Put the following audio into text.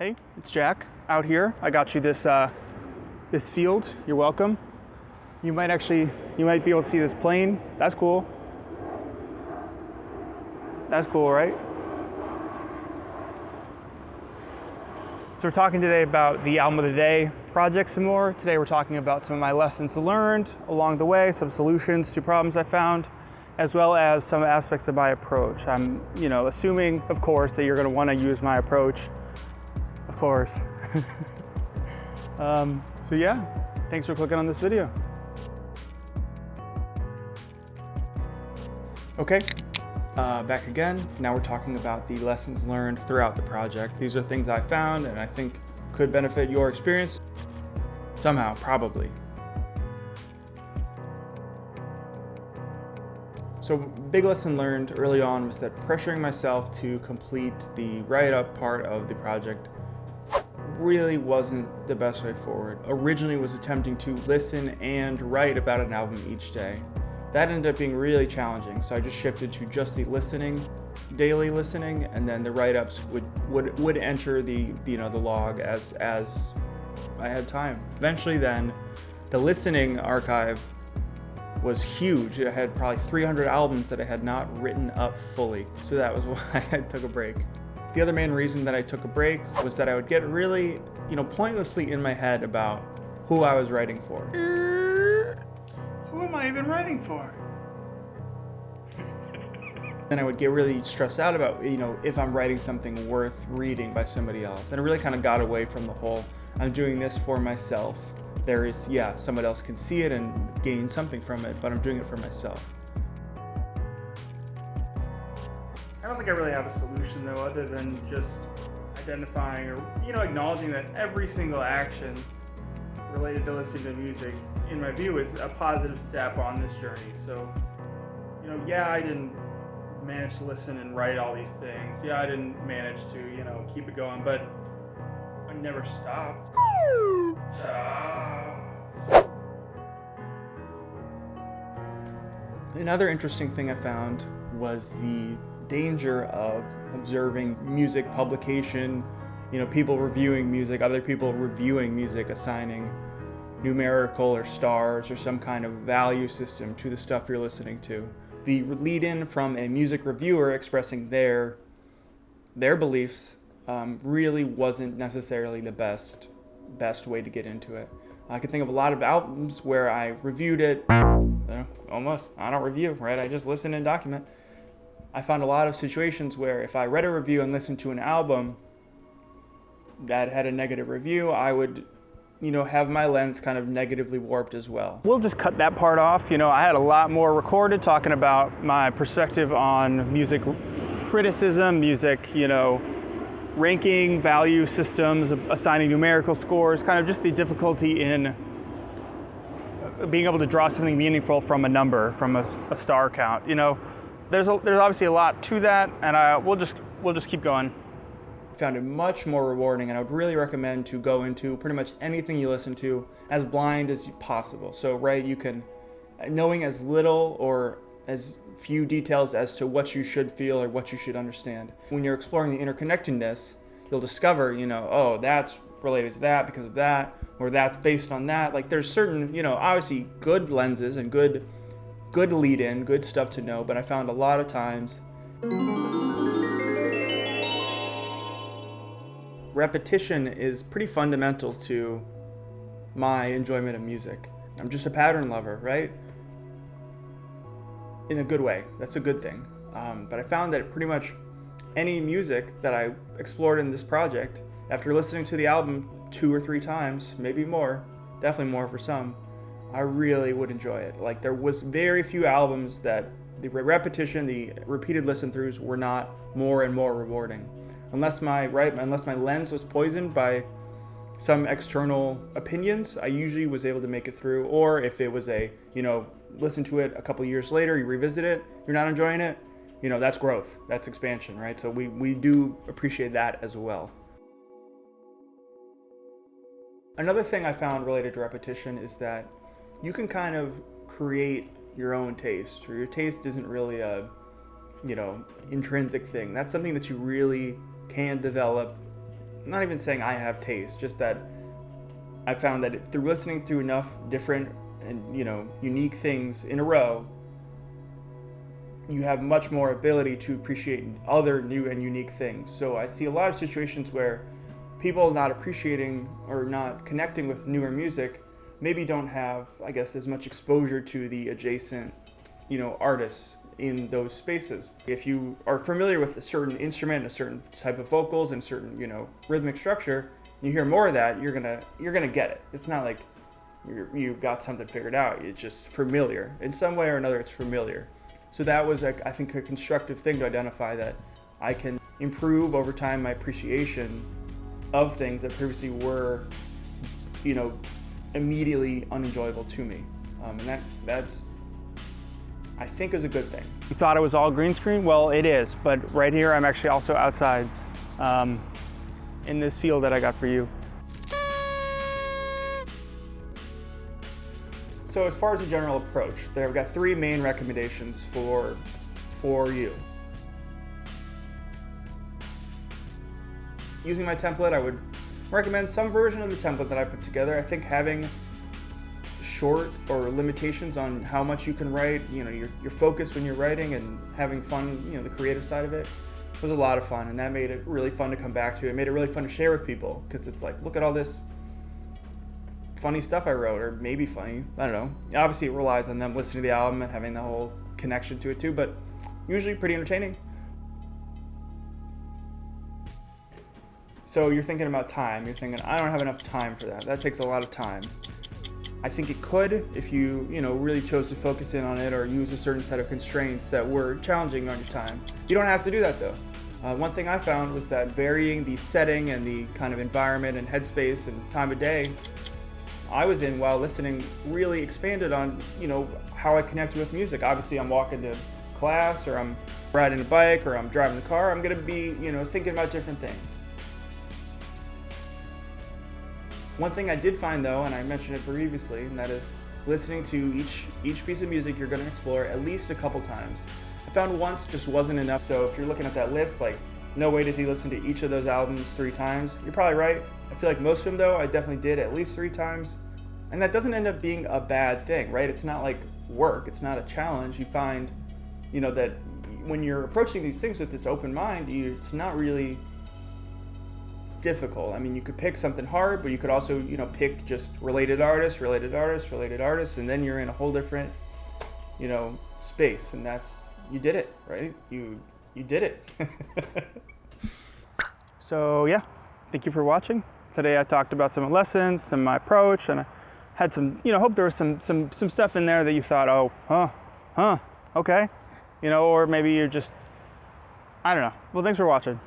Hey, it's Jack out here. I got you this this field. You're welcome. You might be able to see this plane. That's cool. That's cool, right? So we're talking today about the Album of the Day project some more. Today we're talking about some of my lessons learned along the way, some solutions to problems I found, as well as some aspects of my approach. I'm, assuming, of course, that you're going to want to use my approach. Of course. So yeah, thanks for clicking on this video. Okay, back again. Now we're talking about the lessons learned throughout the project. These are things I found and I think could benefit your experience somehow, probably. So big lesson learned early on was that pressuring myself to complete the write-up part of the project really wasn't the best way forward. Originally was attempting to listen and write about an album each day. That ended up being really challenging, so I just shifted to just the listening, daily listening, and then the write-ups would enter the log as I had time. Eventually then, the listening archive was huge. I had probably 300 albums that I had not written up fully, so that was why I took a break. The other main reason that I took a break was that I would get really, pointlessly in my head about who I was writing for. Who am I even writing for? Then I would get really stressed out about, if I'm writing something worth reading by somebody else. And I really kind of got away from the whole, I'm doing this for myself. There is, somebody else can see it and gain something from it, but I'm doing it for myself. I don't think I really have a solution though, other than just identifying or, acknowledging that every single action related to listening to music, in my view, is a positive step on this journey. So, I didn't manage to listen and write all these things. I didn't manage to, keep it going, but I never stopped. Another interesting thing I found was the danger of observing music publication, people reviewing music, other people reviewing music, assigning numerical or stars or some kind of value system to the stuff you're listening to. The lead-in from a music reviewer expressing their beliefs really wasn't necessarily the best way to get into it. I can think of a lot of albums where I reviewed it, almost, I don't review, right? I just listen and document. I found a lot of situations where if I read a review and listened to an album that had a negative review, I would, have my lens kind of negatively warped as well. We'll just cut that part off. I had a lot more recorded talking about my perspective on music criticism, music, ranking, value systems, assigning numerical scores, kind of just the difficulty in being able to draw something meaningful from a number, from a star count. There's obviously a lot to that, and we'll just keep going. I found it much more rewarding, and I would really recommend to go into pretty much anything you listen to as blind as possible. So, right, you can, knowing as little or as few details as to what you should feel or what you should understand. When you're exploring the interconnectedness, you'll discover, oh, that's related to that because of that, or that's based on that. Like, there's certain, obviously good lenses and good lead-in, good stuff to know, but I found a lot of times repetition is pretty fundamental to my enjoyment of music. I'm just a pattern lover, right? In a good way. That's a good thing. But I found that pretty much any music that I explored in this project, after listening to the album 2 or 3 times, maybe more, definitely more for some, I really would enjoy it. Like, there was very few albums that the repetition, the repeated listen-throughs were not more and more rewarding. Unless my lens was poisoned by some external opinions, I usually was able to make it through. Or if it was listen to it a couple years later, you revisit it, you're not enjoying it, that's growth, that's expansion, right? So we do appreciate that as well. Another thing I found related to repetition is that you can kind of create your own taste, or your taste isn't really a, intrinsic thing. That's something that you really can develop not even saying I have taste, just that I found that through listening through enough different and, you know, unique things in a row, you have much more ability to appreciate other new and unique things. So I see a lot of situations where people not appreciating or not connecting with newer music maybe don't have, I guess, as much exposure to the adjacent, you know, artists in those spaces. If you are familiar with a certain instrument, a certain type of vocals, and certain, you know, rhythmic structure, you hear more of that, you're gonna get it. It's not like you've got something figured out. It's just familiar. In some way or another, it's familiar. So that was, I think, a constructive thing to identify, that I can improve over time my appreciation of things that previously were, you know, immediately unenjoyable to me. And that's, I think, is a good thing. You thought it was all green screen? Well, it is, but right here I'm actually also outside in this field that I got for you. So as far as the general approach, there I've got 3 main recommendations for you. Using my template, I would recommend some version of the template that I put together. I think having short or limitations on how much you can write, you know, your focus when you're writing and having fun, you know, the creative side of it, was a lot of fun, and that made it really fun to come back to. It made it really fun to share with people, because it's like, look at all this funny stuff I wrote, or maybe funny, I don't know. Obviously it relies on them listening to the album and having the whole connection to it too, but usually pretty entertaining. So you're thinking about time, you're thinking, I don't have enough time for that. That takes a lot of time. I think it could, if you really chose to focus in on it or use a certain set of constraints that were challenging on your time. You don't have to do that though. One thing I found was that varying the setting and the kind of environment and headspace and time of day I was in while listening really expanded on, you know, how I connected with music. Obviously I'm walking to class, or I'm riding a bike, or I'm driving the car. I'm gonna be, you know, thinking about different things. One thing I did find though, and I mentioned it previously, and that is listening to each piece of music you're gonna explore at least a couple times. I found once just wasn't enough, so if you're looking at that list, like, no way did he listen to each of those albums 3 times. You're probably right. I feel like most of them though, I definitely did at least 3 times. And that doesn't end up being a bad thing, right? It's not like work, it's not a challenge. You find, you know, that when you're approaching these things with this open mind, it's not really difficult. I mean, you could pick something hard, but you could also, you know, pick just related artists, and then you're in a whole different, you know, space. And that's, you did it, right? You did it. So yeah, thank you for watching. Today I talked about some lessons, some of my approach, and I had some, you know, hope there was some stuff in there that you thought, oh, okay, you know, or maybe you're just, I don't know. Well, thanks for watching.